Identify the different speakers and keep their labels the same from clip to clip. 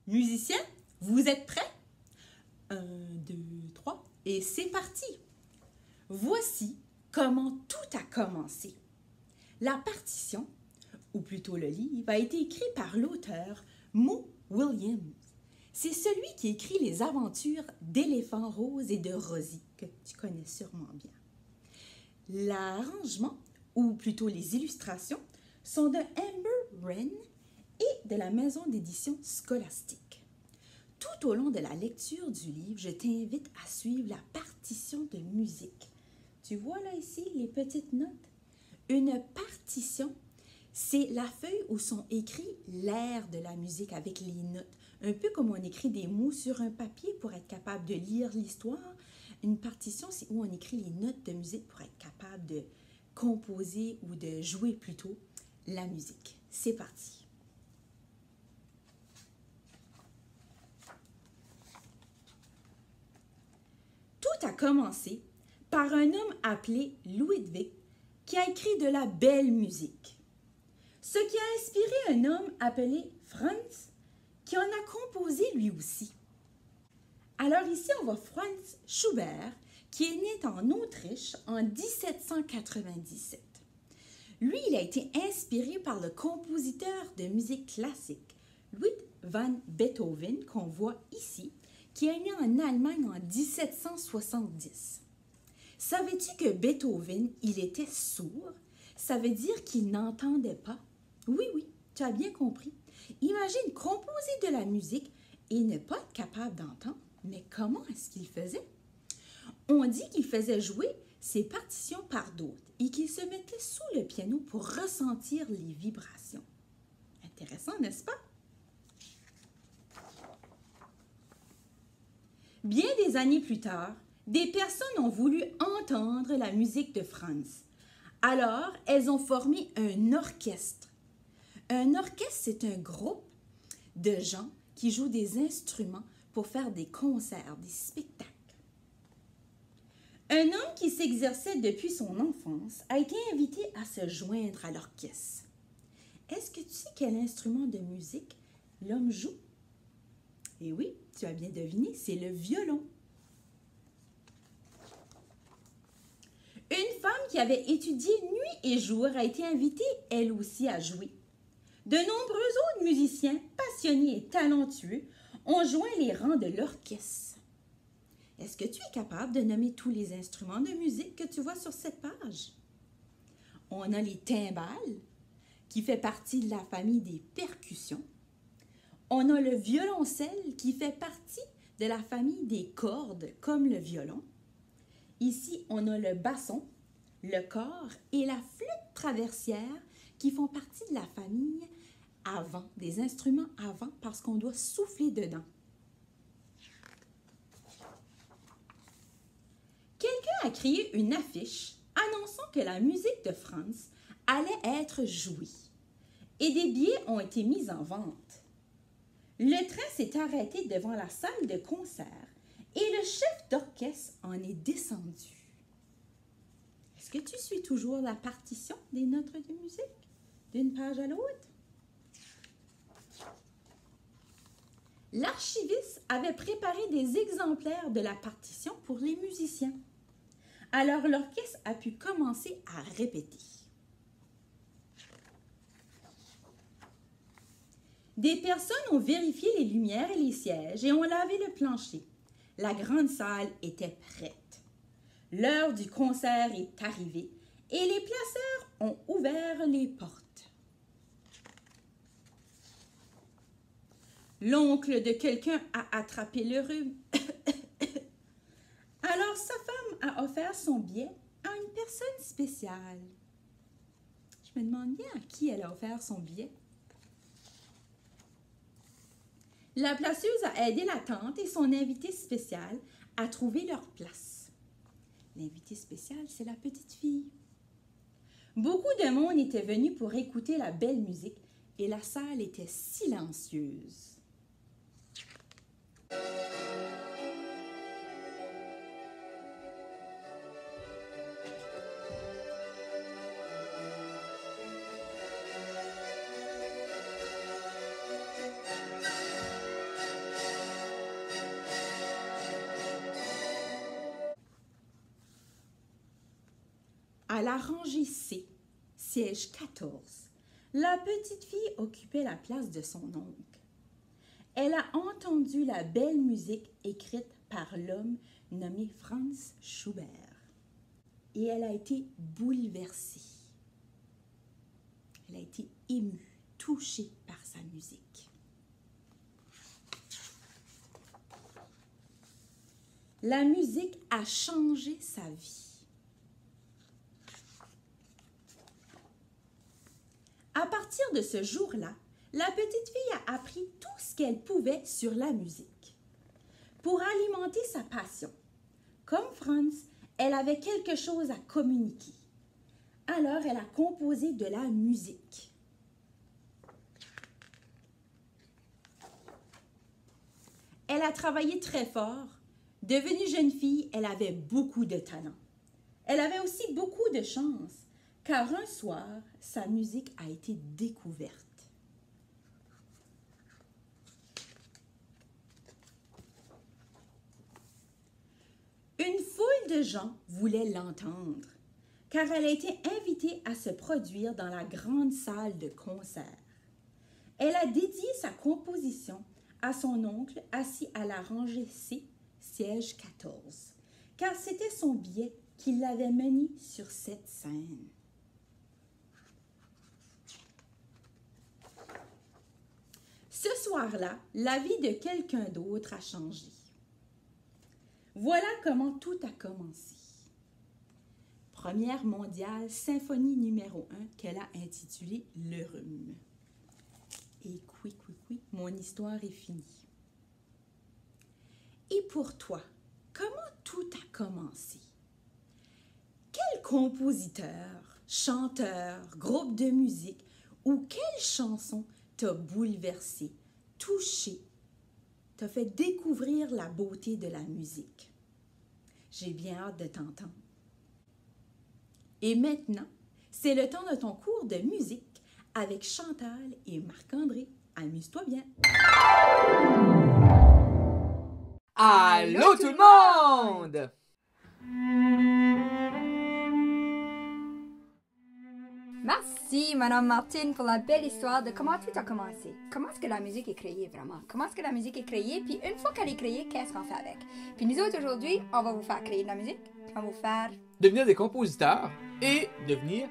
Speaker 1: Musiciens, vous êtes prêts? 1, 2, 3, et c'est parti! Voici comment tout a commencé. La partition, ou plutôt le livre, a été écrit par l'auteur Mo Willems. C'est celui qui écrit les aventures d'Éléphant Rose et de Rosie, que tu connais sûrement bien. L'arrangement, ou plutôt les illustrations, sont de Amber Wren et de la maison d'édition Scholastique. Tout au long de la lecture du livre, je t'invite à suivre la partition de musique. Tu vois là ici les petites notes? Une partition, c'est la feuille où sont écrits l'air de la musique avec les notes. Un peu comme on écrit des mots sur un papier pour être capable de lire l'histoire. Une partition, c'est où on écrit les notes de musique pour être capable de composer ou de jouer plutôt la musique. C'est parti. Tout a commencé par un homme appelé Ludwig qui a écrit de la belle musique. Ce qui a inspiré un homme appelé Franz qui en a composé lui aussi. Alors ici, on voit Franz Schubert qui est né en Autriche en 1797. Lui, il a été inspiré par le compositeur de musique classique Ludwig van Beethoven qu'on voit ici, qui est né en Allemagne en 1770. Savais-tu que Beethoven, il était sourd? Ça veut dire qu'il n'entendait pas. Oui, tu as bien compris. Imagine composer de la musique et ne pas être capable d'entendre. Mais comment est-ce qu'il faisait? On dit qu'il faisait jouer ses partitions par d'autres et qu'il se mettait sous le piano pour ressentir les vibrations. Intéressant, n'est-ce pas? Bien des années plus tard, des personnes ont voulu entendre la musique de Franz. Alors, elles ont formé un orchestre. Un orchestre, c'est un groupe de gens qui jouent des instruments pour faire des concerts, des spectacles. Un homme qui s'exerçait depuis son enfance a été invité à se joindre à l'orchestre. Est-ce que tu sais quel instrument de musique l'homme joue? Eh oui, tu as bien deviné, c'est le violon. Une femme qui avait étudié nuit et jour a été invitée, elle aussi, à jouer. De nombreux autres musiciens, passionnés et talentueux, ont joint les rangs de l'orchestre. Est-ce que tu es capable de nommer tous les instruments de musique que tu vois sur cette page? On a les timbales, qui fait partie de la famille des percussions. On a le violoncelle, qui fait partie de la famille des cordes, comme le violon. Ici, on a le basson, le cor et la flûte traversière, qui font partie de la famille avant, des instruments avant, parce qu'on doit souffler dedans. Quelqu'un a créé une affiche annonçant que la musique de Franz allait être jouée et des billets ont été mis en vente. Le train s'est arrêté devant la salle de concert et le chef d'orchestre en est descendu. Est-ce que tu suis toujours la partition des notes de musique d'une page à l'autre? L'archiviste avait préparé des exemplaires de la partition pour les musiciens. Alors l'orchestre a pu commencer à répéter. Des personnes ont vérifié les lumières et les sièges et ont lavé le plancher. La grande salle était prête. L'heure du concert est arrivée et les placeurs ont ouvert les portes. L'oncle de quelqu'un a attrapé le rhume. Alors sa femme a offert son billet à une personne spéciale. Je me demande bien à qui elle a offert son billet. La placeuse a aidé la tante et son invité spécial à trouver leur place. L'invité spécial, c'est la petite fille. Beaucoup de monde était venu pour écouter la belle musique et la salle était silencieuse. la rangée C, siège 14, la petite fille occupait la place de son oncle. Elle a entendu la belle musique écrite par l'homme nommé Franz Schubert et elle a été bouleversée. Elle a été émue, touchée par sa musique. La musique a changé sa vie. À partir de ce jour-là, la petite fille a appris tout ce qu'elle pouvait sur la musique. Pour alimenter sa passion, comme Franz, elle avait quelque chose à communiquer. Alors, elle a composé de la musique. Elle a travaillé très fort. Devenue jeune fille, elle avait beaucoup de talent. Elle avait aussi beaucoup de chance, car un soir, sa musique a été découverte. Une foule de gens voulaient l'entendre, car elle a été invitée à se produire dans la grande salle de concert. Elle a dédié sa composition à son oncle assis à la rangée C, siège 14, car c'était son billet qui l'avait mené sur cette scène. Ce soir-là, la vie de quelqu'un d'autre a changé. Voilà comment tout a commencé. Première mondiale, symphonie numéro 1 qu'elle a intitulée Le Rhume. Et mon histoire est finie. Et pour toi, comment tout a commencé? Quel compositeur, chanteur, groupe de musique ou quelle chanson t'a bouleversé, touché, t'a fait découvrir la beauté de la musique? J'ai bien hâte de t'entendre. Et maintenant, c'est le temps de ton cours de musique avec Chantal et Marc-André. Amuse-toi bien!
Speaker 2: Allô tout le monde!
Speaker 3: Merci, Madame Martine, pour la belle histoire de comment tout a commencé. Comment est-ce que la musique est créée, vraiment? Comment est-ce que la musique est créée? Puis une fois qu'elle est créée, qu'est-ce qu'on fait avec? Puis nous autres, aujourd'hui, on va vous faire créer de la musique. Puis on va vous faire...
Speaker 2: Devenir des compositeurs et devenir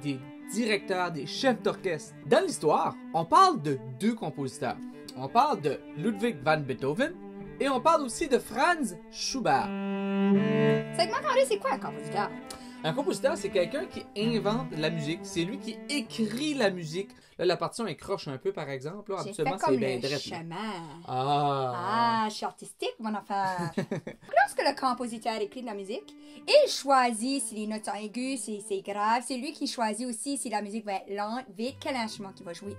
Speaker 2: des directeurs, des chefs d'orchestre. Dans l'histoire, on parle de deux compositeurs. On parle de Ludwig van Beethoven et on parle aussi de Franz Schubert.
Speaker 3: Segment carré, c'est quoi un compositeur?
Speaker 2: Un compositeur, c'est quelqu'un qui invente la musique. C'est lui qui écrit la musique. Là, la partition est croche un peu, par exemple. Là,
Speaker 3: J'ai
Speaker 2: habituellement,
Speaker 3: fait comme
Speaker 2: c'est bien
Speaker 3: le
Speaker 2: drette.
Speaker 3: chemin.
Speaker 2: Ah!
Speaker 3: Je suis artistique, mon affaire. Lorsque le compositeur écrit de la musique, il choisit si les notes sont aiguës, si c'est grave. C'est lui qui choisit aussi si la musique va être lente, vite, quel instrument qu'il va jouer.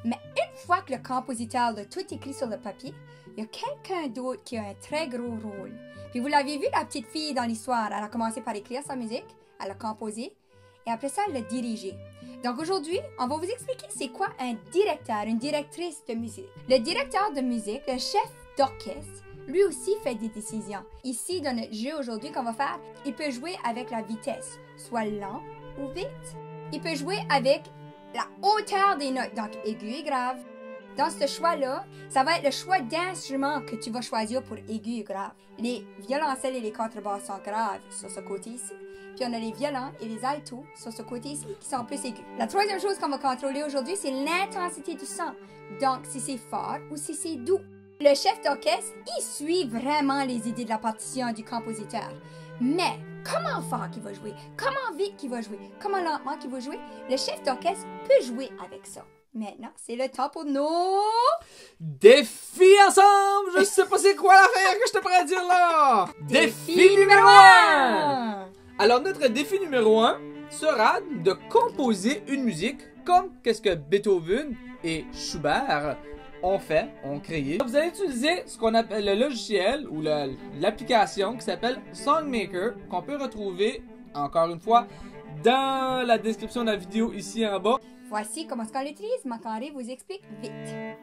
Speaker 3: Mais une fois que le compositeur a tout écrit sur le papier, il y a quelqu'un d'autre qui a un très gros rôle. Puis vous l'aviez vu, la petite fille dans l'histoire, elle a commencé par écrire sa musique, elle a composé, et après ça, elle l'a dirigée. Donc aujourd'hui, on va vous expliquer c'est quoi un directeur, une directrice de musique. Le directeur de musique, le chef d'orchestre, lui aussi fait des décisions. Ici, dans notre jeu aujourd'hui qu'on va faire, il peut jouer avec la vitesse, soit lent ou vite. Il peut jouer avec la hauteur des notes, donc aigu et grave. Dans ce choix-là, ça va être le choix d'instruments que tu vas choisir pour aigu et grave. Les violoncelles et les contrebasses sont graves sur ce côté ici. Puis on a les violons et les altos sur ce côté ici qui sont plus aigus. La troisième chose qu'on va contrôler aujourd'hui, c'est l'intensité du son. Donc, si c'est fort ou si c'est doux. Le chef d'orchestre, il suit vraiment les idées de la partition du compositeur. Mais comment fort qu'il va jouer, comment vite qu'il va jouer, comment lentement qu'il va jouer, le chef d'orchestre peut jouer avec ça. Maintenant, c'est le temps pour nos...
Speaker 2: Défis ensemble! Je sais pas c'est quoi l'affaire que je te pourrais dire là! Défi numéro 1! Alors, notre défi numéro 1 sera de composer une musique comme qu'est-ce que Beethoven et Schubert ont créé. Vous allez utiliser ce qu'on appelle le logiciel ou l'application qui s'appelle Songmaker, qu'on peut retrouver, encore une fois, dans la description de la vidéo ici en bas.
Speaker 3: Voici comment est-ce qu'on l'utilise. Marc-André vous explique vite.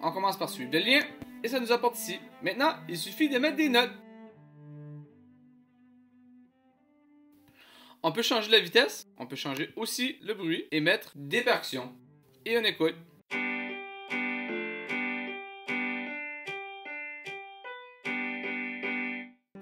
Speaker 2: On commence par suivre le lien et ça nous apporte ici. Maintenant, il suffit de mettre des notes. On peut changer la vitesse, on peut changer aussi le bruit et mettre des percussions. Et on écoute.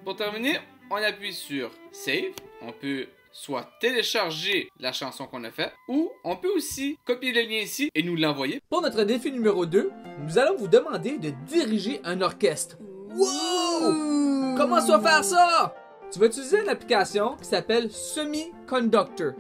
Speaker 2: Pour terminer, on appuie sur Save. On peut soit télécharger la chanson qu'on a faite, ou on peut aussi copier le lien ici et nous l'envoyer. Pour notre défi numéro 2, nous allons vous demander de diriger un orchestre. Wow! Comment ça faire ça? Tu vas utiliser une application qui s'appelle Semiconductor,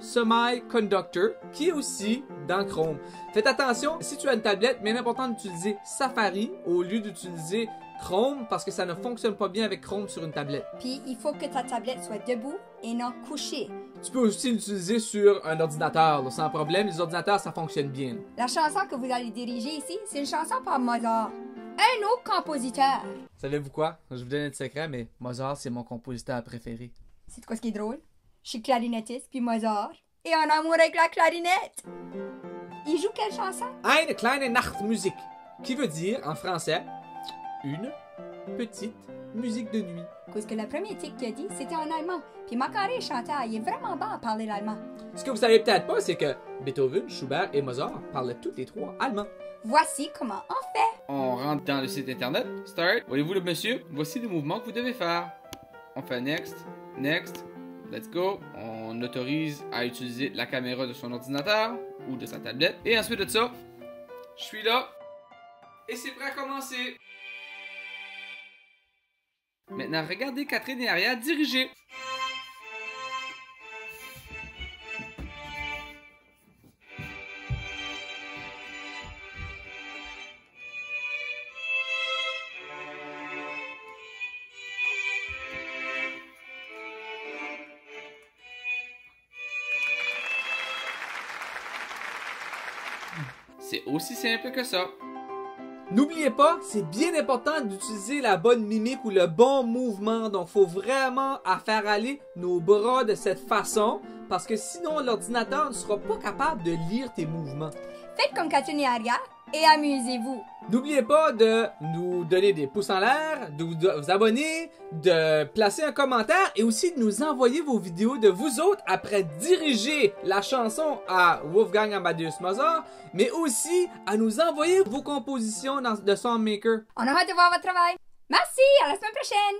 Speaker 2: qui est aussi dans Chrome. Faites attention, si tu as une tablette, bien important d'utiliser Safari au lieu d'utiliser Chrome parce que ça ne fonctionne pas bien avec Chrome sur une tablette.
Speaker 3: Puis il faut que ta tablette soit debout et non couchée.
Speaker 2: Tu peux aussi l'utiliser sur un ordinateur, là, sans problème. Les ordinateurs, ça fonctionne bien.
Speaker 3: La chanson que vous allez diriger ici, c'est une chanson par Mozart, un autre compositeur.
Speaker 2: Savez-vous quoi? Je vous donne un secret, mais Mozart, c'est mon compositeur préféré.
Speaker 3: C'est quoi ce qui est drôle? Je suis clarinettiste, puis Mozart est en amour avec la clarinette. Il joue quelle chanson?
Speaker 2: Eine kleine Nachtmusik, qui veut dire, en français, une petite musique de nuit.
Speaker 3: Parce que le premier titre qu'il a dit, c'était en allemand. Puis Macaré chantait, il est vraiment bon à parler l'allemand.
Speaker 2: Ce que vous savez peut-être pas, c'est que Beethoven, Schubert et Mozart parlent tous les trois allemand.
Speaker 3: Voici comment on fait.
Speaker 2: On rentre dans le site internet, Start. Voyez-vous le monsieur? Voici les mouvements que vous devez faire. On fait Next, Next, Let's go. On autorise à utiliser la caméra de son ordinateur ou de sa tablette. Et ensuite de ça, je suis là. Et c'est prêt à commencer. Maintenant, regardez Catherine et Aria diriger. C'est aussi simple que ça. N'oubliez pas, c'est bien important d'utiliser la bonne mimique ou le bon mouvement. Donc, il faut vraiment faire aller nos bras de cette façon parce que sinon, l'ordinateur ne sera pas capable de lire tes mouvements.
Speaker 3: Faites comme Catherine et Aria et amusez-vous.
Speaker 2: N'oubliez pas de nous donner des pouces en l'air, de vous abonner, de placer un commentaire et aussi de nous envoyer vos vidéos de vous autres après diriger la chanson à Wolfgang Amadeus Mozart, mais aussi à nous envoyer vos compositions de Songmaker.
Speaker 3: On a hâte de voir votre travail. Merci, à la semaine prochaine.